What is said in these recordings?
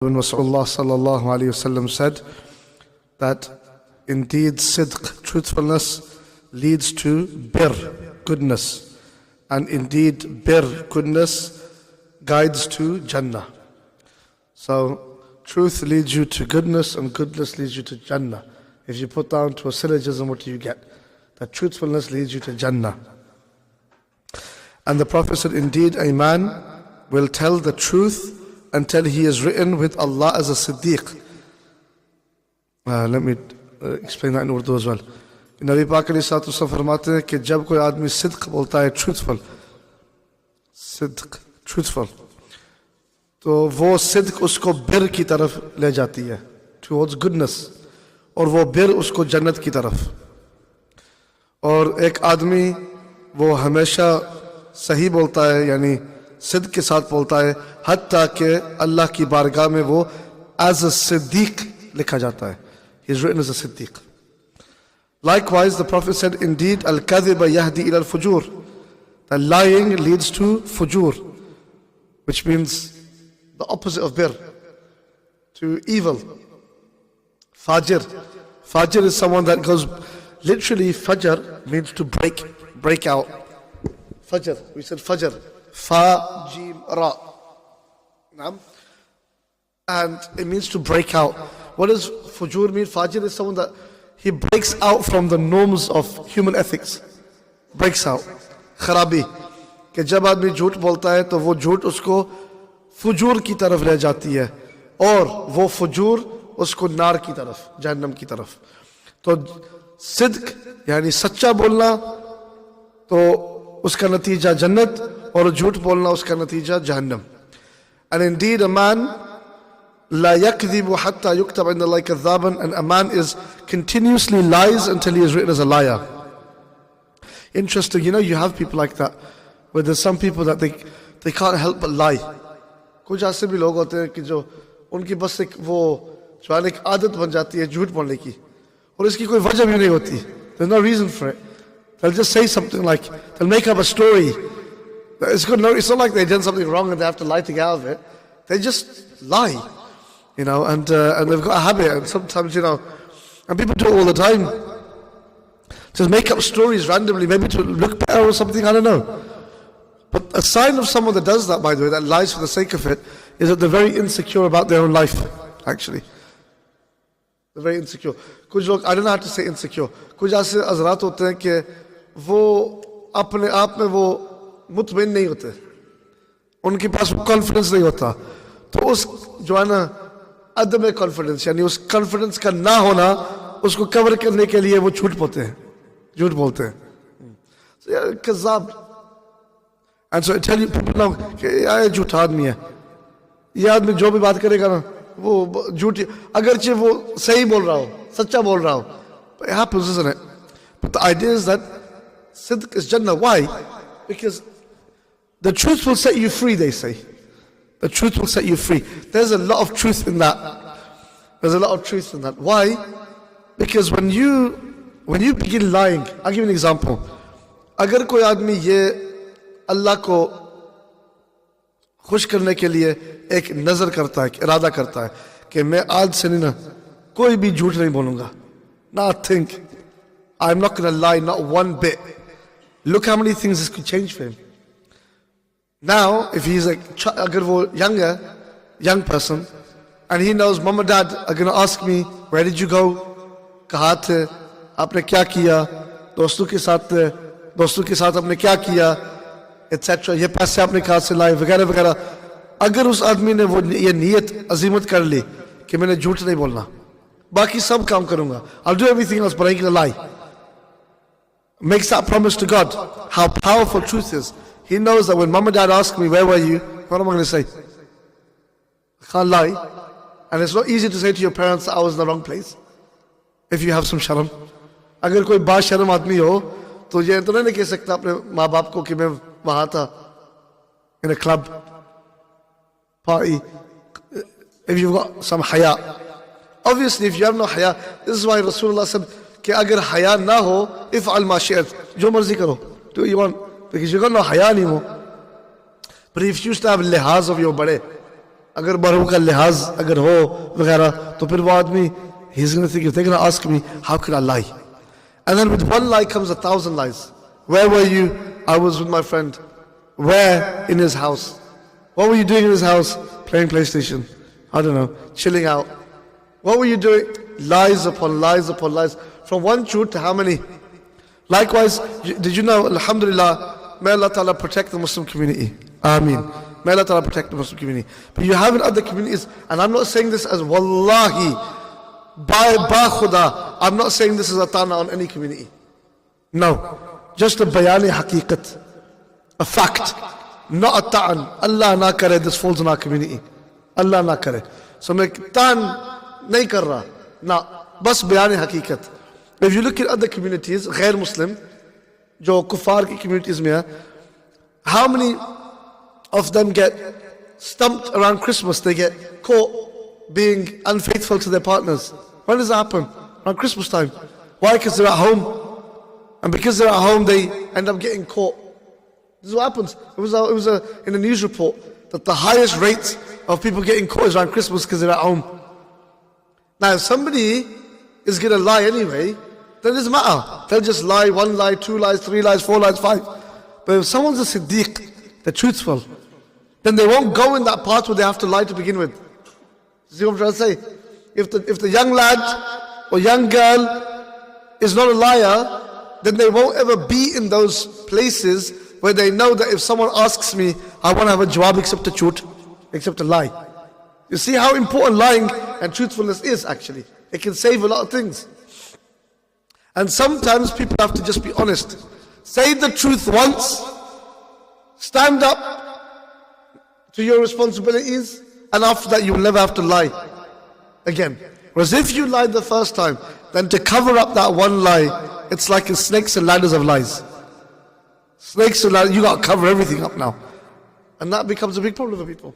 When Rasulullah sallallahu alayhi wasallam said that indeed sidq, truthfulness, leads to bir, goodness, and indeed bir, goodness, guides to Jannah. So truth leads you to goodness and goodness leads you to Jannah. If you put down to a syllogism, what do you get? That truthfulness leads you to Jannah. And the Prophet said, indeed a man will tell the truth until he is written with Allah as a Siddiq. Let me explain that in Urdu as well. Nabi Pak alayhi salatu फरमाते हैं कि जब कोई आदमी सिद्क बोलता है, truthful, तो वो सिद्क उसको बिर की तरफ ले जाती है, towards goodness, और वो बिर उसको जन्नत की तरफ. और एक आदमी वो हमेशा सही बोलता है, यानी सिद्क के साथ बोलता है, हत्ता कि अल्लाह की बारगाह में वो as a Siddiq लिखा जाता है. He is written as a Siddiq. Likewise, the Prophet said, indeed, al-kadhiba yahdi ila al-fujur. That lying leads to fujur, which means the opposite of bir, to evil. Fajr. Fajr is someone that goes, literally Fajr means to break out. Fajr, we said Fajr. Fa, Jim, Ra. And it means to break out. What does fujur mean? Fajr is someone that he breaks out from the norms of human ethics. Breaks out. Kharabi. कि जब आदमी झूठ बोलता है तो वो झूठ उसको फुजूर की तरफ ले जाती है और वो फुजूर उसको नार की तरफ, जहन्नम की तरफ. तो सिद्क यानी सच्चा बोलना तो उसका नतीजा जन्नत और झूठ बोलना उसका नतीजा जहन्नम. And indeed a man لا يكذب حتى يكتب عند الله كذابا, and a man is continuously lies until he is written as a liar. Interesting, you have people like that, where there's some people that they can't help but lie. कुछ ऐसे भी लोग होते हैं कि जो उनकी बस एक वो जो एक आदत बन जाती है झूठ बोलने की, और इसकी कोई वजह भी नहीं होती. There's no reason for it. They'll just say something like, they'll make up a story. It's not like they've done something wrong and they have to lie to get out of it. They just lie, and they've got a habit. And sometimes, and people do it all the time. Just make up stories randomly, maybe to look better or something, I don't know. But a sign of someone that does that, by the way, that lies for the sake of it, is that they're very insecure about their own life, actually. They're very insecure. कुछ लोग, I don't know how to say insecure. कुछ ऐसे हज़रात होते हैं कि वो अपने आप में वो मुतमईन नहीं होते, उनके पास कॉन्फिडेंस नहीं होता, तो उस जो है ना अदम कॉन्फिडेंस, यानी उस कॉन्फिडेंस का ना होना, उसको कवर करने के लिए वो झूठ बोलते हैं. So yeah, कज़ाब. And so I tell you, people know कि ये झूठा आदमी है, ये आदमी जो भी बात करेगा ना वो झूठी, अगरचे वो सही बोल रहा हो, सच्चा बोल रहा हो. But it happens, isn't it? But the idea is that sidq is Jannah. Why? Because the truth will set you free, they say. The truth will set you free. There's a lot of truth in that. Why? Because when you begin lying, I'll give you an example. अगर कोई आदमी ये अल्लाह को खुश करने के लिए एक नजर करता है, इरादा करता है कि मैं आज से नहीं ना कोई भी झूठ नहीं बोलूंगा, nothing, I'm not going to lie, not one bit. Look how many things this could change for him. Now, if he's like agar wo young person, and he knows mom and dad are going to ask me, where did you go? कहाँ थे? आपने क्या किया? दोस्तों के साथ आपने क्या किया? etc. ये पैसे आपने कहाँ से लाए? वगैरह वगैरह. अगर उस आदमी ने वो ये नियत अजीमत कर ली कि मैंने झूठ नहीं बोलना, बाकी सब काम करूंगा, I'll do everything else but I ain't gonna lie, makes that promise to God. How powerful truth is. He knows that when mom and dad ask me, where were you? What am I going to say? I can't lie. And it's not easy to say to your parents that I was in the wrong place, if you have some sharam. अगर कोई बा शर्म आदमी हो तो ये तो नहीं कह सकता अपने माँ बाप को कि मैं वहाँ था, in a club party. If you've got some haya. Obviously if you have no haya, this is why Rasulullah said कि अगर हया ना हो, इफ़अल मा शिअत, जो मर्जी करो, do what you want, because you got no haya anymore. But if you used to have lihaz of your bade, अगर बरू का लिहाज अगर हो वगैरह, तो फिर वो आदमी, he's going to think, if they're going to ask me, how could I lie? And then with one lie comes 1,000 lies. Where were you? I was with my friend. Where? In his house. What were you doing in his house? Playing PlayStation. I don't know, chilling out. What were you doing? Lies upon lies upon lies. From one truth to how many? Likewise, did you know, alhamdulillah, may Allah Ta'ala protect the Muslim community. Ameen. May Allah Ta'ala protect the Muslim community. But you have in other communities, and I'm not saying this as wallahi, by khuda, I'm not saying this is a ta'na on any community. No. Just a bayani haqiqat. A fact. Not a ta'an. Allah na kare, this falls in our community. Allah na kare. So main ta'an nahi kar raha. Na. Bas bayani haqiqat. If you look at other communities, ghair Muslim, jo kuffar ki communities mein hai, how many of them get stumped around Christmas? They get caught being unfaithful to their partners. When does that happen? Around Christmas time. Why? Because they're at home. And because they're at home, they end up getting caught. This is what happens. It was in a news report that the highest rates of people getting caught is around Christmas because they're at home. Now, if somebody is going to lie anyway, then it doesn't matter. They'll just lie, 1 lie, 2 lies, 3 lies, 4 lies, 5. But if someone's a siddiq, they're truthful, then they won't go in that part where they have to lie to begin with. See what I'm trying to say? If the young lad or young girl is not a liar, then they won't ever be in those places where they know that if someone asks me, I want to have a jawab except a chut, except a lie. You see how important lying and truthfulness is actually. It can save a lot of things. And sometimes people have to just be honest. Say the truth once, stand up to your responsibilities, and after that you will never have to lie again. Whereas if you lied the first time, then to cover up that one lie, it's like a snakes and ladders of lies. Snakes and ladders, you got to cover everything up now. And that becomes a big problem for people.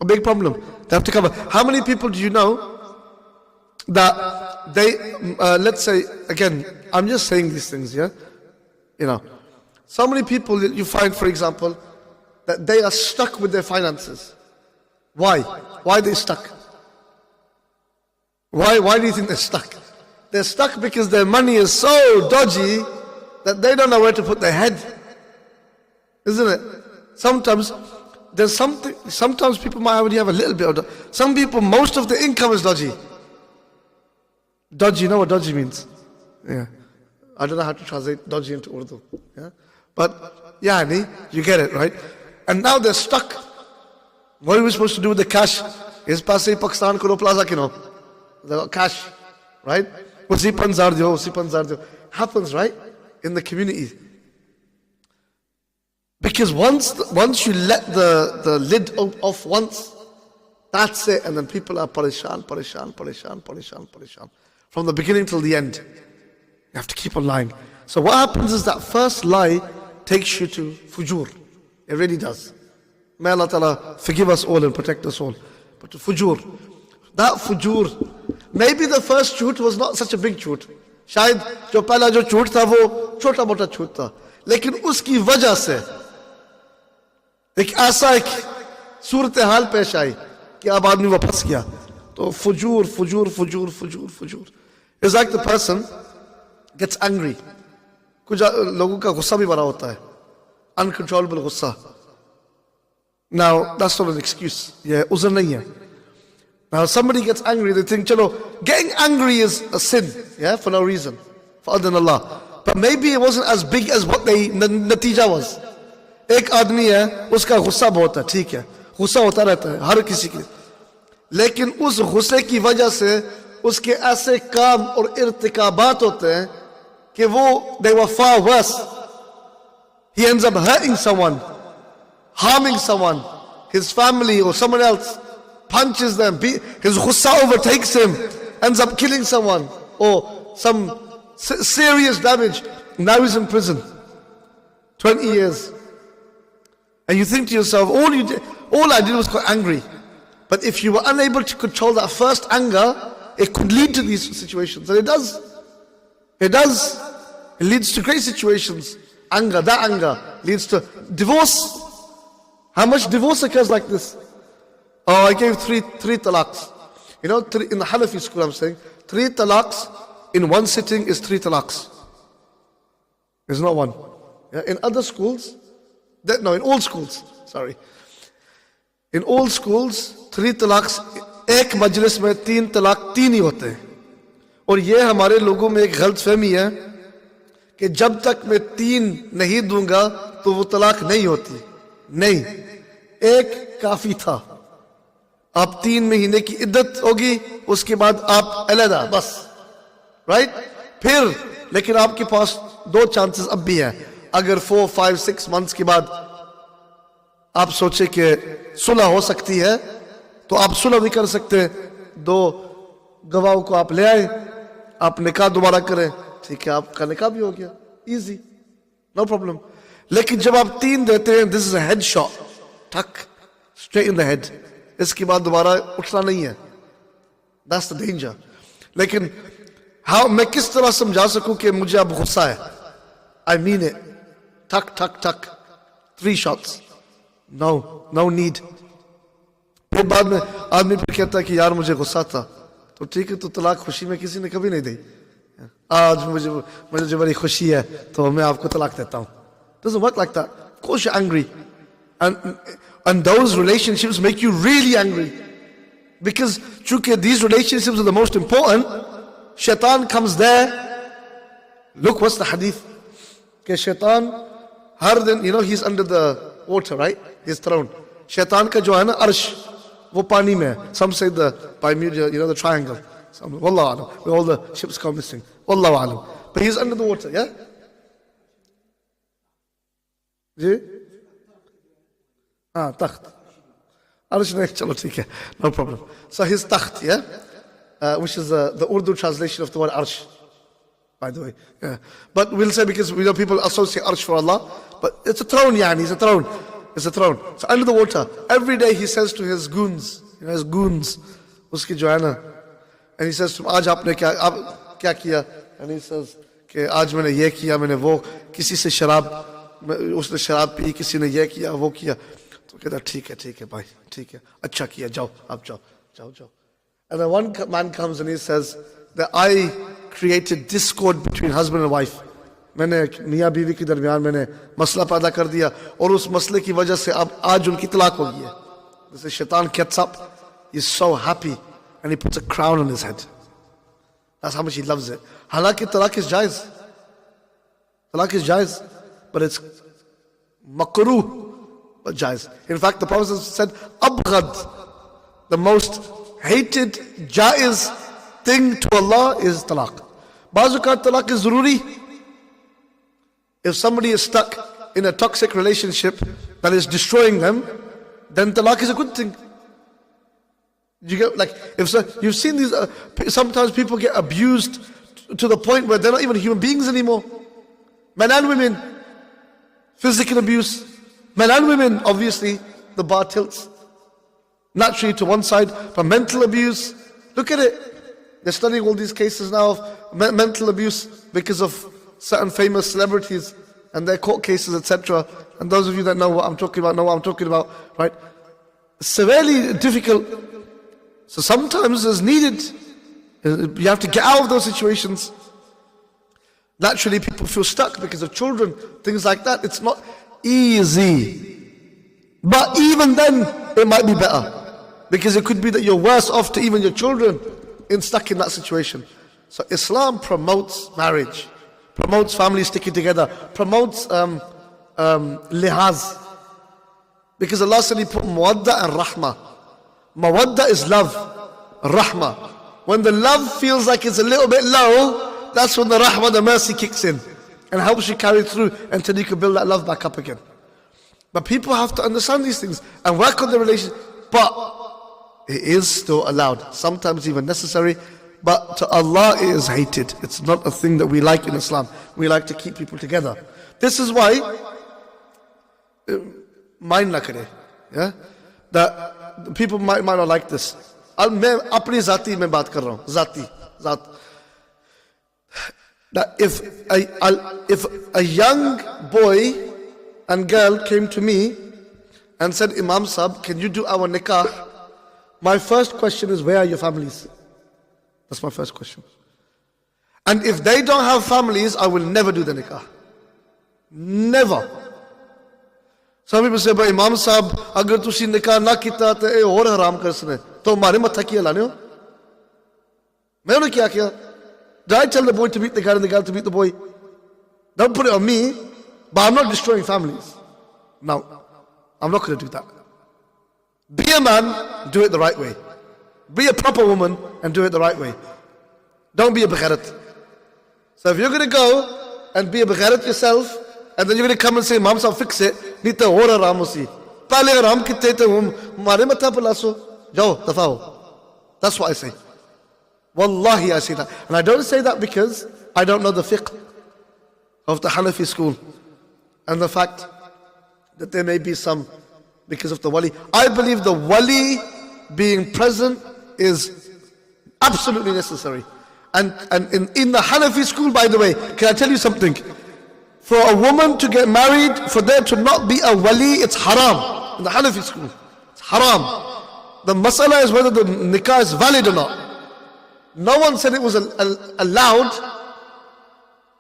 A big problem. They have to cover. How many people do you know that they, let's say, again, I'm just saying these things, yeah? You know, so many people that you find, for example, that they are stuck with their finances. Why? Why are they stuck? Why do you think they're stuck? They're stuck because their money is so dodgy that they don't know where to put their head. Isn't it? Sometimes there's something, sometimes people might already have a little bit of, some people, most of the income is dodgy. Dodgy, you know what dodgy means? Yeah. I don't know how to translate dodgy into Urdu. Yeah? But, yani, you get it, right? And now they're stuck. What are we supposed to do with the cash? Is passe Pakistan ko plaza kino? They got cash, right? Usi panzar dio. Happens, right? In the community. Because once you let the lid off once, that's it. And then people are parishan. From the beginning till the end. You have to keep on lying. So what happens is that first lie takes you to fujur. It really does. May Allah Ta'ala forgive us all and protect us all. But to fujur. That fujur, maybe the first chut was not such a big chut. शायद जो पहला जो चूट था वो छोटा मोटा चूट था, लेकिन उसकी वजह से एक ऐसा एक सूरत हाल पेश आई कि अब आदमी वो फंस गया. तो फुजूर. It's like the person gets angry. कुछ लोगों का गुस्सा भी बड़ा होता है, uncontrollable गुस्सा. Now that's not an excuse. Yeah, उज़र नहीं है. Now somebody gets angry, they think, chalo, getting angry is a sin, yeah, for no reason, for other than Allah. But maybe it wasn't as big as what the natija was. एक आदमी है, उसका गुस्सा बहुत है, ठीक है, गुस्सा होता रहता है हर किसी के, लेकिन उस गुस्से की वजह से उसके ऐसे काम और इर्तिकाबात होते हैं कि वो, they were far worse. He ends up hurting someone, harming someone, his family or someone else, punches them, his ghussa overtakes him, ends up killing someone or some serious damage. Now he's in prison 20 years. And you think to yourself, all I did was get angry. But if you were unable to control that first anger, it could lead to these situations. And it does. It leads to great situations. That anger leads to divorce. How much divorce occurs like this? Oh, I gave three talaqs. You know, in the Hanafi school I'm saying, 3 talaqs in one sitting is 3 talaqs. It's not one. Yeah? In other schools, in all schools, sorry. In all schools, 3 talaqs, एक मजलिस में 3 तलाक 3 ही होते हैं. और ये हमारे लोगों में एक गलत फहमी है कि जब तक मैं 3 नहीं दूंगा तो वो तलाक नहीं होती. नहीं, एक काफी था. आप 3 महीने की इद्दत होगी, उसके बाद आप अलहदा, बस. राइट? फिर लेकिन आपके पास 2 चांसेस अब भी हैं. अगर 4, 5, 6 मंथ्स के बाद आप सोचे कि सुलह हो सकती है, तो आप सुलह भी कर सकते हैं. 2 गवाहों को आप ले आए, आप निकाह दोबारा करें, ठीक है, आपका निकाह भी हो गया. Easy, no problem. लेकिन जब आप 3 देते हैं, this is a head shot, tuck, straight in the head. इसके बाद दोबारा उठना नहीं है. That's the danger. लेकिन मैं किस तरह समझा सकूं कि मुझे अब गुस्सा है? I mean it. ठक ठक ठक, 3 शॉट्स. No need. फिर बाद में आदमी फिर कहता है कि यार मुझे गुस्सा था. तो ठीक है, तो तलाक खुशी में किसी ने कभी नहीं दी. आज मुझे जो बड़ी खुशी है तो मैं आपको तलाक देता हूं. Doesn't work like that. Of course you're angry, and those relationships make you really angry, because chunki these relationships are the most important. Shaitan comes there. Look, what's the hadith? Ke shaitan har din, he's under the water, right? His throne. Shaitan ka jo hai na arsh, wo pani mein hai. Some say the Bermuda, the triangle. Some, wallahu alam, where all the ships come missing. Wallahu alam. But he's under the water, yeah? जी? हाँ, तख्त. Arsh nahi, chalo, theek hai. No problem. So his takht, yeah? Which is the Urdu translation of the word arsh, by the way. Yeah. But we'll say, because people associate arsh for Allah, but it's a throne, yani, it's a throne. It's a throne. So under the water, every day he says to his goons, uski jo hai na, and he says to him, aaj aapne kya kiya? And he says, कि आज मैंने ये किया, मैंने वो, किसी से उसने शराब पी, किसी ने ये किया, वो किया. तो कहता ठीक है भाई, ठीक है, अच्छा किया, जाओ, आप जाओ. And then one man comes and he says that I created discord between husband and wife. मैंने मियाँ बीवी के दरमियान मैंने मसला पैदा कर दिया, और उस मसले की वजह से अब आज उनकी तलाक हो गई है. जैसे शैतान gets up, he's so happy, and he puts a crown on his head. That's how much he loves it. हालांकि तलाक is jaiz, but it's makruh, but jaiz. In fact, the Prophet said, abghad, the most hated jaiz thing to Allah is talaq. Bazukat talaq is zaruri. If somebody is stuck in a toxic relationship that is destroying them, then talaq is a good thing. You get, like, you've seen these, sometimes people get abused to the point where they're not even human beings anymore. Men and women, physical abuse. Men and women, obviously, the bar tilts naturally to one side, but mental abuse, look at it. They're studying all these cases now of mental abuse because of certain famous celebrities and their court cases, etc. And those of you that know what I'm talking about, know what I'm talking about, right? Severely difficult. So sometimes it's needed. You have to get out of those situations. Naturally, people feel stuck because of children, things like that. It's not easy. But even then, it might be better. Because it could be that you're worse off to even your children stuck in that situation. So Islam promotes marriage, promotes families sticking together, promotes lihaz. Because Allah said He put mawadda and rahmah. Mawadda is love, rahmah. When the love feels like it's a little bit low, that's when the rahmah, the mercy kicks in and helps you carry through until you can build that love back up again. But people have to understand these things and work on the relationship. But it is still allowed, sometimes even necessary, but to Allah it is hated. It's not a thing that we like in Islam. We like to keep people together. This is why, mind na kare, yeah? That people might not like this. मैं अपनी जाति में बात कर रहा हूँ, जात. That if a young boy and girl came to me and said, Imam Sahib, can you do our nikah my first question is, where are your families? That's my first question. And if they don't have families, I will never do the nikah. Never. Some people say, but Imam Sahib, agar tusi nikah na kita, to aur haram karsne. To mare matha kiya lane ho? Main unhe kya kiya? Did I tell the boy to beat the girl and the girl to beat the boy? Don't put it on me, but I'm not destroying families. No, I'm not going to do that. Be a man, do it the right way. Be a proper woman and do it the right way. Don't be a begharat. So if you're going to go and be a begharat yourself, and then you're going to come and say, Imam Sahib, fix it, nahi to aur haram hosi. Pehle haram kitte to mare matha par laso. Jao, dafao. That's what I say. Wallahi, I say that. And I don't say that because I don't know the fiqh of the Hanafi school and the fact that there may be some because of the wali. I believe the wali being present is absolutely necessary. And in the Hanafi school, by the way, can I tell you something? For a woman to get married, for there to not be a wali, it's haram. In the Hanafi school, it's haram. The masala is whether the nikah is valid or not. No one said it was allowed.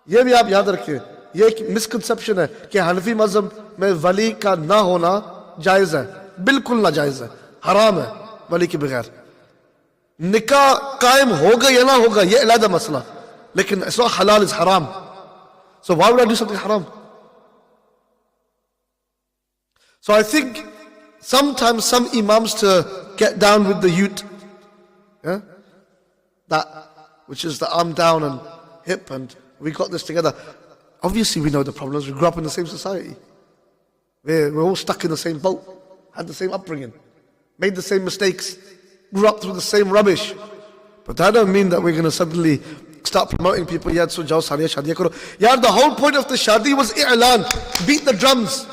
ये भी आप याद रखिए, ये एक misconception है कि हनफी मज़हब में वली का ना होना जायज़ है. बिल्कुल ना जायज़ है, हराम है वली के बगैर. निकाह कायम होगा या ना होगा ये अलग मसला, लेकिन it's not halal, it's haram. So why would I do something haram? So I think sometimes some imams to get down with the youth, yeah, that which is the arm down and hip and we got this together. Obviously we know the problems. We grew up in the same society. We're all stuck in the same boat, had the same upbringing, made the same mistakes, grew up through the same rubbish. But that don't mean that we're going to suddenly start promoting people. Yaar, so jao shadiya karo. Yaar, the whole point of the shadi was i'lan. Beat the drums.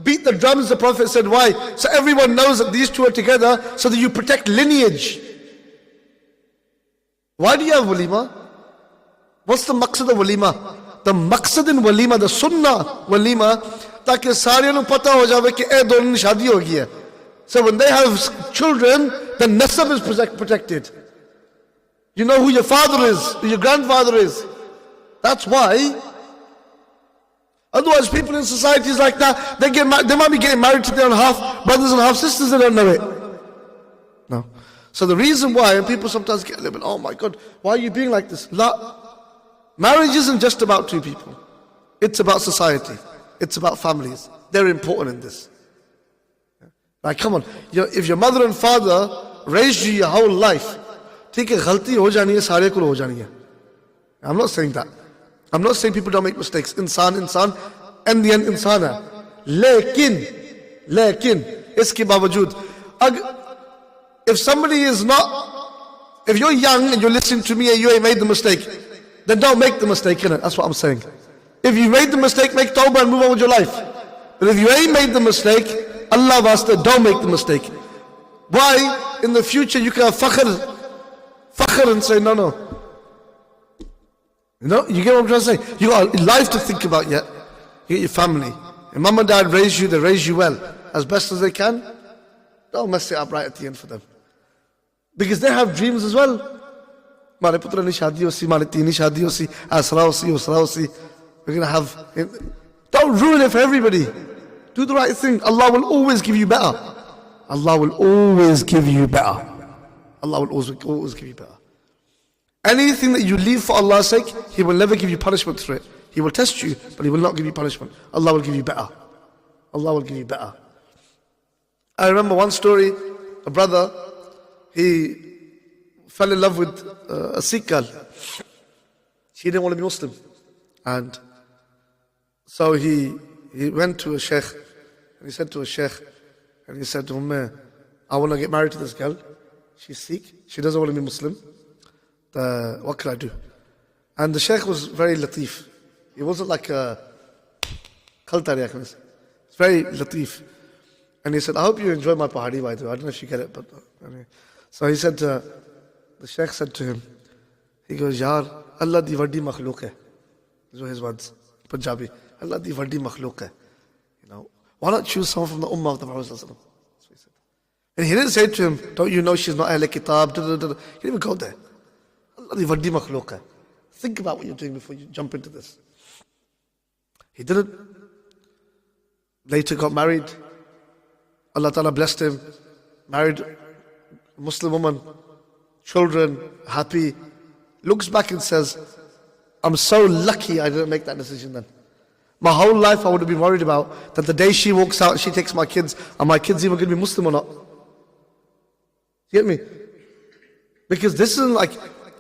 Beat the drums, the Prophet said. Why? So everyone knows that these two are together, so that you protect lineage. Why do you have walima? What's the maqsad of walima? The maqsad in walima, the sunnah walima, ताकि सारियों को पता हो जावे कि ए दोनों की शादी हो गई है. So when they have children, the nasab is protected. You know who your father is, who your grandfather is. That's why. Otherwise, people in societies like that, they might be getting married to their own half brothers and half sisters, they don't know it. No. So the reason why, and people sometimes get a little bit, oh my God, why are you being like this? La. Marriage isn't just about two people. It's about society. It's about families. They're important in this. Like, come on, if your mother and father raised you your whole life, ठीक है, गलती हो जानी है, सारे को हो जानी है. I'm not saying that. I'm not saying people don't make mistakes. इंसान, and the end इंसान है. लेकिन, इसके बावजूद, if somebody is not, if you're young and you're listening to me and you ain't made the mistake, then don't make the mistake, innit? That's what I'm saying. If you made the mistake, make tawbah and move on with your life. But if you ain't made the mistake, Allah wasta, don't make the mistake. Why? In the future you can have fakhr and say, no. You know, you get what I'm trying to say? You got a life to think about yet. You get your family. Your mum and dad raised you, they raised you well, as best as they can. Don't mess it up right at the end for them. Because they have dreams as well. Mare putra ni shadi hosi, mare teeni shadi hosi, asra hosi. We're going to have... Don't ruin it for everybody. Do the right thing. Allah will always give you better. Allah will always give you better. Allah will always give you better. Anything that you leave for Allah's sake, He will never give you punishment for it. He will test you, but He will not give you punishment. Allah will give you better. Allah will give you better. I remember one story, a brother, he fell in love with a Sikh girl. She didn't want to be Muslim. And so he went to a sheikh, and he said to a sheikh, and he said to him, I want to get married to this girl. She's Sikh. She doesn't want to be Muslim. What can I do? And the sheikh was very latif. He wasn't like a khaltari. It's very latif. And he said, I hope you enjoy my pahari, by the way. I don't know if you get it, but anyway. So he said, the sheikh said to him, he goes, Yaar, Allah di vadi makhluk hai. These were his words, Punjabi. Allah di vadi makhluk hai. You know, why not choose someone from the ummah of the Prophet? That's what he said. And he didn't say to him, don't you know she's not Ahl Kitab? He didn't even go there. Allah di vaddi makhluq hai. Think about what you're doing before you jump into this. He didn't. Later got married. Allah Ta'ala blessed him. Married a Muslim woman. Children, happy. Looks back and says, I'm so lucky I didn't make that decision then. My whole life I would have been worried about that the day she walks out, she takes my kids, are my kids even going to be Muslim or not? You get me? Because this isn't like,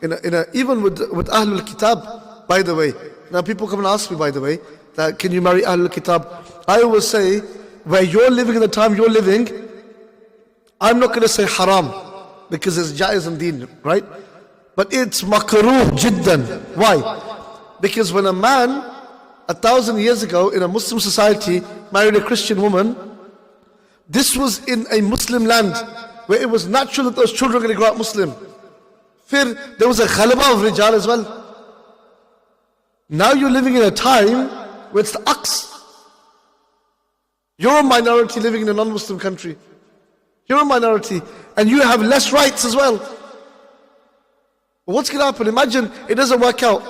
even with Ahlul Kitab, by the way. Now people come and ask me, by the way, that can you marry Ahlul Kitab? I always say, where you're living in the time you're living, I'm not going to say haram, because it's jaiz and deen, right? But it's makruh jiddan. Why? Because when a man 1,000 years ago in a Muslim society married a Christian woman, this was in a Muslim land where it was natural that those children were going to grow up Muslim. There was a ghalaba of rijal as well. Now you're living in a time where it's the aks. You're a minority living in a non-Muslim country. You're a minority and you have less rights as well. What's going to happen? Imagine it doesn't work out.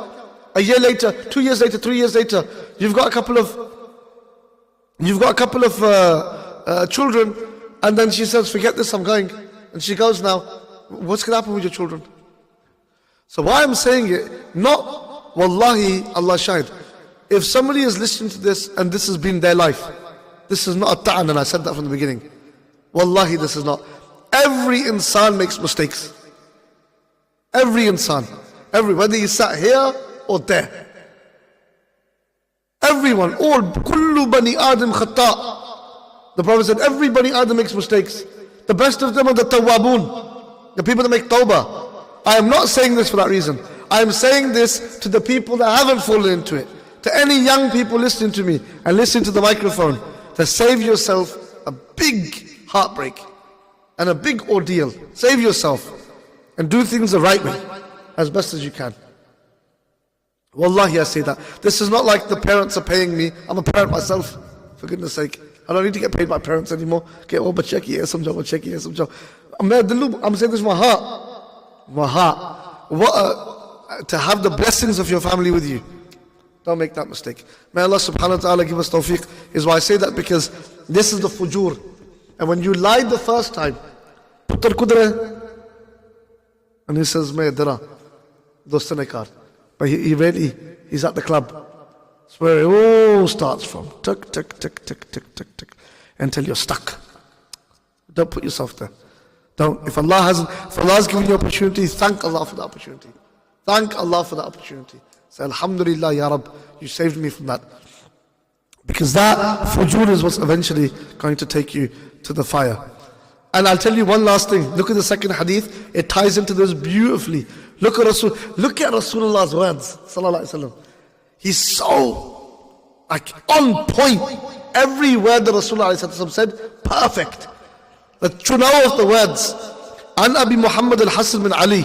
A year later, 2 years later, 3 years later, you've got a couple of children, and then she says, forget this, I'm going. And she goes now. What's going to happen with your children? So why I'm saying it, not wallahi, Allah shahid. If somebody is listening to this and this has been their life, this is not a ta'an, and I said that from the beginning. Wallahi, this is not. Every insan makes mistakes. Every insan. Whether he sat here or there. Everyone, all, kullu bani Adam khata. The Prophet said, every bani Adam makes mistakes. The best of them are the tawwabun, the people that make tawbah. I am not saying this for that reason. I am saying this to the people that haven't fallen into it. To any young people listening to me and listening to the microphone, to save yourself a big heartbreak and a big ordeal. Save yourself and do things the right way as best as you can. Wallahi, I say that. This is not like the parents are paying me. I'm a parent myself, for goodness sake. I don't need to get paid by parents anymore. Okay, oh, bachya ki hai samjho, bachya ki hai samjho. I'm saying this from my heart. My heart. To have the blessings of your family with you. Don't make that mistake. May Allah subhanahu wa ta'ala give us tawfiq. Is why I say that, because this is the fujur. And when you lied the first time, putar kudre, and he says, Main dara, dostane kar. But he's at the club. That's where it all starts from. Tick, tick, tick, tick, tick, tick, tick. Until you're stuck. Don't put yourself there. Don't. If Allah has given you opportunity, thank Allah for the opportunity. Thank Allah for the opportunity. Say, Alhamdulillah, Ya Rab, you saved me from that. Because that fujur is what's eventually going to take you to the fire. And I'll tell you one last thing. Look at the second hadith. It ties into this beautifully. Look at Rasulullah's words. Sallallahu Alaihi Wasallam. He's so on point. Every word that Rasulullah Alaihi Wasallam said, perfect. The chunaw of the words. An Abi Muhammad al-Hasan bin Ali.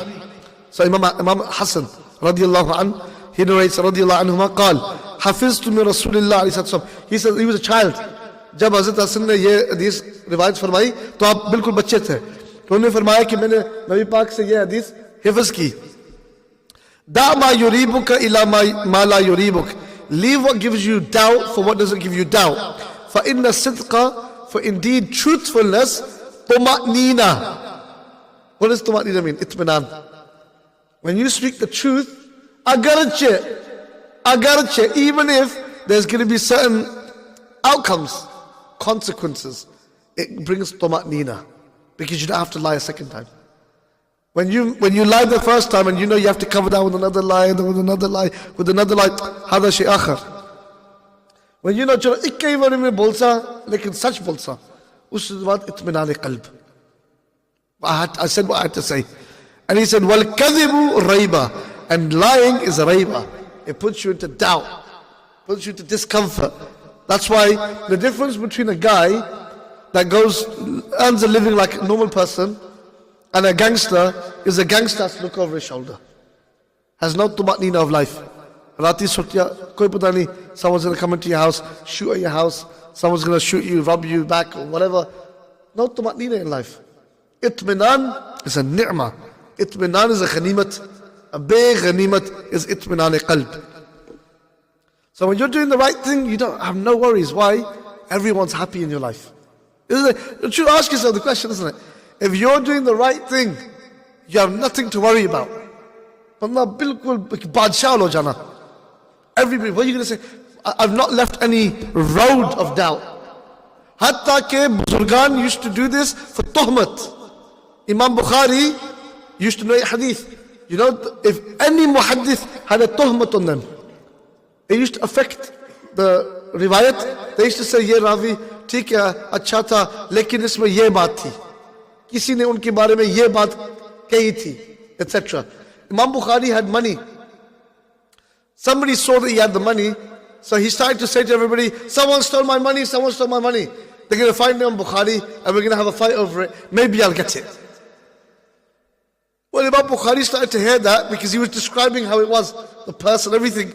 So Imam Hassan radiyallahu anhu, he narrates radiyallahu anhuma قال حفظت من رسول الله عليه الصلاة والسلام. He said he was a child. जब हज़रत हसन ने ये हदीस रिवायत फरमाई तो आप बिल्कुल बच्चे थे. तो उन्होंने फरमाया कि मैंने नबी पाक से ये हदीस हिफ्ज़ की. दा मा युरीबुक इला मा ला युरीबुक. Leave what gives you doubt for what doesn't give you doubt. فإن الصدق, for indeed truthfulness, طمأنينة. What does طمأنينة mean? Itminan. When you speak the truth, agarche, even if there's going to be certain outcomes, consequences, it brings طمأنينة, because you don't have to lie a second time. When you lie the first time and you know you have to cover that with another lie, and with another lie, هذا شيء آخر. When you know चलो एक ही बार में बोलसा, लेकिन सच बोलसा, उस बाद इत्मीनान क़ल्ब. I said what I had to say. And he said, وَالْكَذِبُ رَيْبًا. And lying is a rayba. It puts you into doubt, puts you into discomfort. That's why the difference between a guy that earns a living like a normal person and a gangster is a gangster has to look over his shoulder. Has no tumatnina of life. Rati sotya, koi pata nahi, someone's going to come into your house, shoot at your house, someone's going to shoot you, rob you back or whatever. No tumatnina in life. Itminan is a ni'mah. Itminan is a ghanimat. A big ghanimat is itminan qalb. So when you're doing the right thing, you don't have no worries. Why? Everyone's happy in your life. Isn't it? You should ask yourself the question, isn't it? If you're doing the right thing, you have nothing to worry about. Wallah, bilkul badshah lo jana. Everybody, what are you going to say? I've not left any road of doubt. Hatta ke Buzurgan used to do this for tuhmat. Imam Bukhari used to know a hadith. You know, if any muhaddith had a tuhmat on them, it used to affect the riwayat. They used to say, ye ravi, theek hai, acha tha, lekin isme ye baat thi. Kisi ne unke baare mein ye baat kahi thi, etc. Imam Bukhari had money. Somebody saw that he had the money, so he started to say to everybody, someone stole my money, someone stole my money. They're going to find me on Bukhari and we're going to have a fight over it. Maybe I'll get it. Well, Imam Bukhari started to hear that because he was describing how it was, the purse and everything.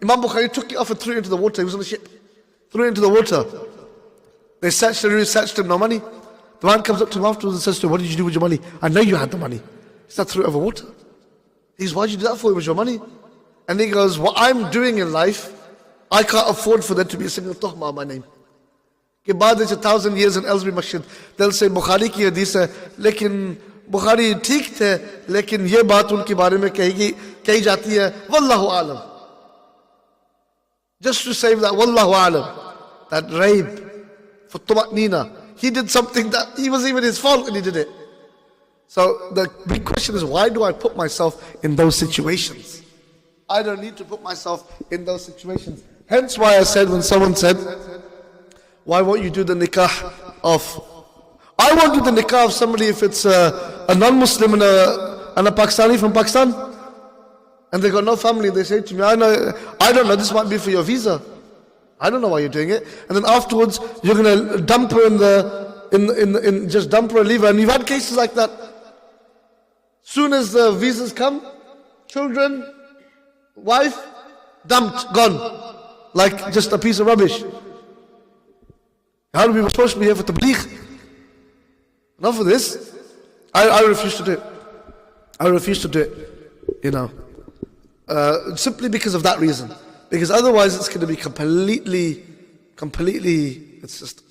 Imam Bukhari took it off and threw it into the water. He was on the ship. Threw it into the water. They searched him, no money. The man comes up to him afterwards and says to him, what did you do with your money? I know you had the money. He said, threw it over water. He says, why did you do that for? It was your money. And he goes, what I'm doing in life, I can't afford for there to be a single tuhma on my name. Ke baad 1,000 years in Aylesbury Masjid, they'll say, Bukhari ki hadith hai, lekin Bukhari theek the, lekin ye baat unke baare mein kahi jati hai, wallahu alam. Just to say that, wallahu alam, that rape, for tuma'nina, he did something that he was even his fault and he did it. So the big question is, why do I put myself in those situations? I don't need to put myself in those situations. Hence why I said, when someone said, why won't you do the nikah of... I won't do the nikah of somebody if it's a non-Muslim and a Pakistani from Pakistan. And they got no family. They say to me, I don't know, this might be for your visa. I don't know why you're doing it. And then afterwards, you're going to dump her just dump her and leave her. And we've had cases like that. Soon as the visas come, children, wife, dumped, gone. Like just a piece of rubbish. How are we supposed to be here for tabligh? Not for this. I refuse to do it. I refuse to do it. You know. Simply because of that reason. Because otherwise it's going to be completely, it's just,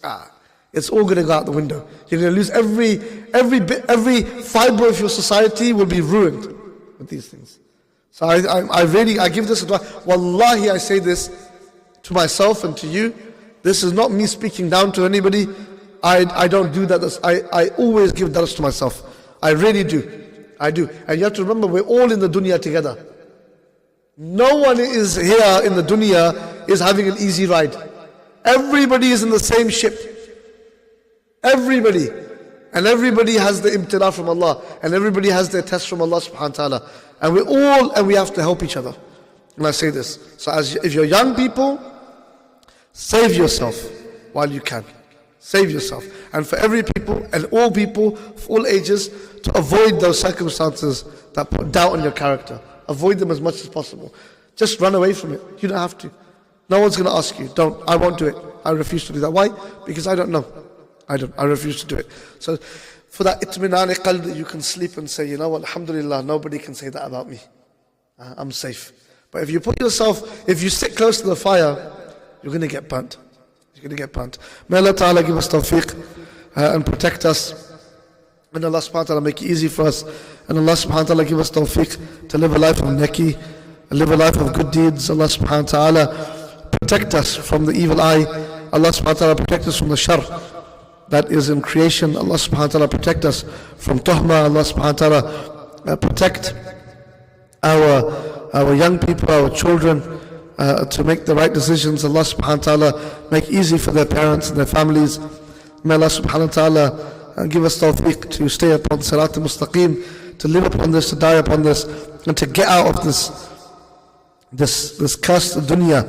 it's all going to go out the window. You're going to lose every fiber of your society will be ruined with these things. So I give this advice. Wallahi, I say this to myself and to you. This is not me speaking down to anybody. I don't do that. I always give dars to myself. I really do. I do. And you have to remember, we're all in the dunya together. No one is here in the dunya is having an easy ride. Everybody is in the same ship. Everybody. And everybody has the imtila from Allah. And everybody has their test from Allah subhanahu wa ta'ala. And we have to help each other. And I say this. So if you're young people, save yourself while you can. Save yourself. And for every people and all people, for all ages, to avoid those circumstances that put doubt on your character. Avoid them as much as possible. Just run away from it. You don't have to. No one's going to ask you. Don't. I won't do it. I refuse to do that. Why? Because I don't know. I refuse to do it. So for that itminan qalb that you can sleep and say, you know what, alhamdulillah, nobody can say that about me. I'm safe. But if you sit close to the fire, you're going to get burnt. You're going to get burnt. May Allah Ta'ala give us tawfiq and protect us. And Allah subhanahu wa ta'ala make it easy for us. And Allah subhanahu wa ta'ala give us tawfiq to live a life of neki, live a life of good deeds. Allah subhanahu wa ta'ala protect us from the evil eye. Allah subhanahu wa ta'ala protect us from the shar that is in creation. Allah subhanahu wa ta'ala protect us from tuhma. Allah subhanahu wa ta'ala protect our young people, our children, to make the right decisions. Allah subhanahu wa ta'ala make easy for their parents and their families. May Allah subhanahu wa ta'ala give us tawfiq to stay upon Sirat al-Mustaqim, to live upon this, to die upon this, and to get out of this cursed dunya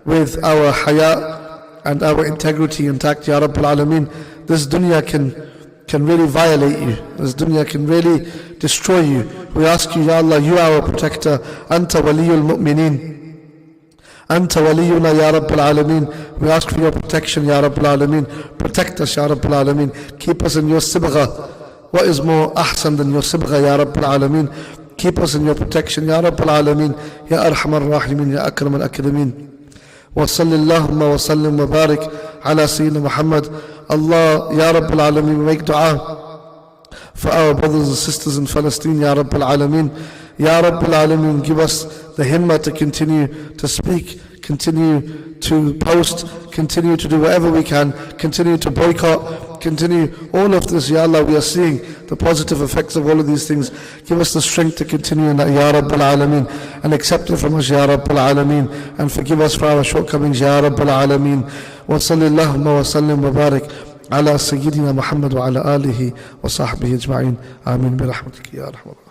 with our haya and our integrity intact. Ya Rabbil Alameen. This dunya can really violate you. This dunya can really destroy you. We ask you, Ya Allah, you are our protector. Anta waliyul mu'mineen. Anta waliyuna Ya Rabbil Alameen. We ask for your protection, Ya Rabbil Alameen. Protect us, Ya Rabbil Alameen. Keep us in your sibgha. what is more ahsan than your sibgha, Ya Rabbil Alameen. Keep us in your protection, Ya Rabbil Alameen, Ya Arhamar Rahimin, Ya Akram al-Akramin. وصل اللهم وسلم وبارك على سيدنا محمد. Allah, Ya Rabbil Alameen, make dua for our brothers and sisters in Palestine, Ya Rabbil Alameen. Ya Rabbil Alameen, give us the himmah to continue to speak, continue to post, continue to do whatever we can, continue to boycott, continue all of this, Ya Allah. We are seeing the positive effects of all of these things. Give us the strength to continue in that, Ya Rabbil Alameen, and accept it from us, Ya Rabbil Alameen, and forgive us for our shortcomings, Ya Rabbil Alameen. Wa sallallahu wa sallim wa barik على سيدنا محمد وعلى آله وصحبه أجمعين آمين برحمتك يا أرحم الراحمين.